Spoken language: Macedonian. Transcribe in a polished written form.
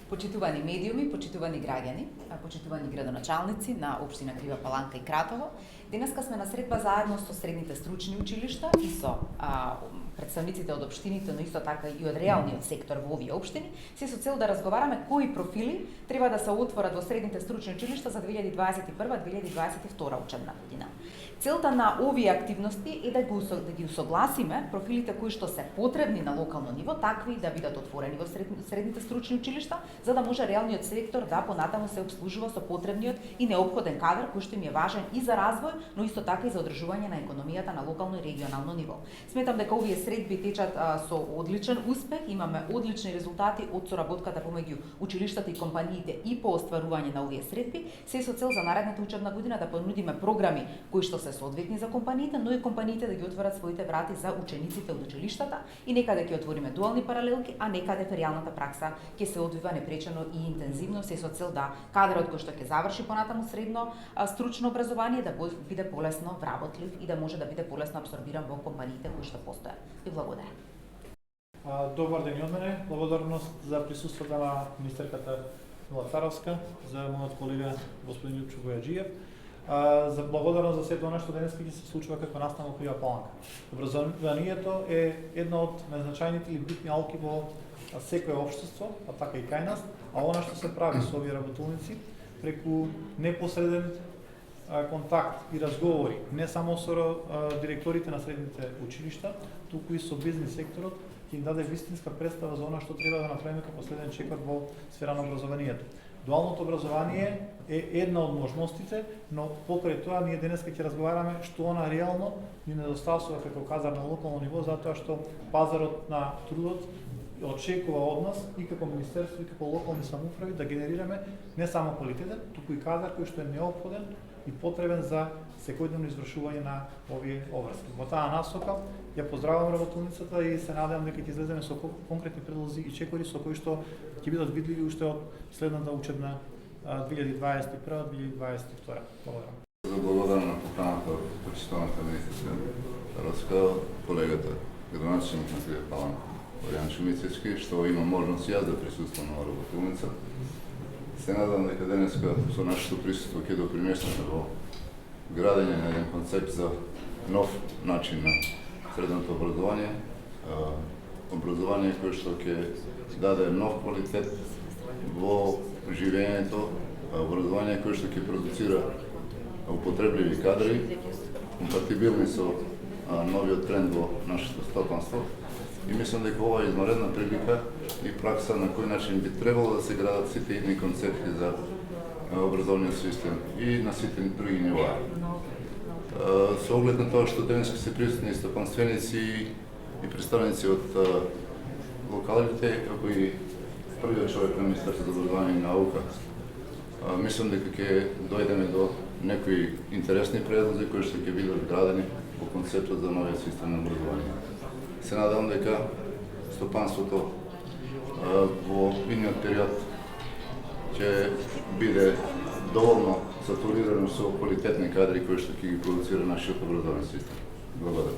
Почитувани медиуми, почитувани граѓани, почитувани градоначалници на општина Крива Паланка и Кратово, денеска сме на средба заедно со средните стручни училишта и со представниците од општините, но исто така и од реалниот сектор во овие општини, се со цел да разговараме кои профили треба да се отворат во средните стручни училишта за 2021-2022 учебна година. Целта на овие активности е да ги усогласиме профилите кои што се потребни на локално ниво, такви да бидат отворени во средните стручни училишта, за да може реалниот сектор да понатаму се обслужува со потребниот и неопходен кадар кој што им е важен и за развој, но исто така и за одржување на економијата на локално и регионално ниво. Сметам дека овие средби течат со одличен успех, имаме одлични резултати од соработката помеѓу училиштата и компаниите и по остварување на овие средби, се со цел за наредната учебна година да понудиме програми кои што се соодветни за компаниите, но и компаниите да ги отворат своите врати за учениците од училиштата и некаде ќе отвориме дуални паралелки, а некаде феријалната пракса ќе се одвива непречено и интензивно, се со цел да кадрот кој што ќе заврши понатаму средно стручно образование да биде полесно вработлив и да може да биде полесно апсорбиран во компаниите кои што постојат. И благодарам. Добар ден од мене. Благодарност за присуството на министерката Мила Царовска, за мојот колега господин Љупчо Бојаджиев. За благодарност за сето она што денес ќе се случува како настана во Крива Паланка. Образованието е една од најзначајните или битни алки во секое општество, а така и кај нас, а она што се прави со овие работилници преку непосреден контакт и разговори, не само со директорите на средните училишта, туку и со бизнис секторот, ќе им даде вистинска представа за она што треба да направиме како следен чекор во сфера на образованието. Дуалното образование е една од можностите, но покрај тоа ние денеска ќе разговараме што она реално ни недостасува како казар на локално ниво, затоа што пазарот на трудот очекува од нас и како министерство и како локални самоуправи да генерираме не само квалитетен, туку и кадар кој што е неопходен и потребен за секојдневно извршување на овие обврски. Во таа насока ја поздравувам работилницата и се надевам дека ќе излеземе со конкретни предлози и чекори со кои што ќе бидат видливи уште од следната учебна 2021-2022. Благодарам. За благодарам на поканата од почитуваната министерска Царовска, колегата градоначалник на Крива Паланка Оријан Шумицевски, што има можност јас да присуствувам на работилница. Се надам дека денеска со нашето присуство ќе допринесеме во градење на еден концепт за нов начин на средното образование, образование кое што ќе даде нов квалитет во живењето, образование кое што ќе продуцира употребливи кадри, компатибилни со новиот тренд во нашето стопанство. И мислам дека ова е измаредна прилика и пракса на кој начин би требало да се градат сите идни концепти за образовниот систем и на сите други нива. Со оглед на тоа што денеска се присутни стопанственици и представници од локалите, како и првиот човек на Министерството за образование и наука, мислам дека ќе дојдеме до некои интересни предлози кои што ќе бидат градени во концептот за новиот систем на образование. Се надевам дека стопанството во идниот период ќе биде доволно сатурирано со квалитетни кадри кои што ќе ги продуцира нашиот образовен систем. Благодарам.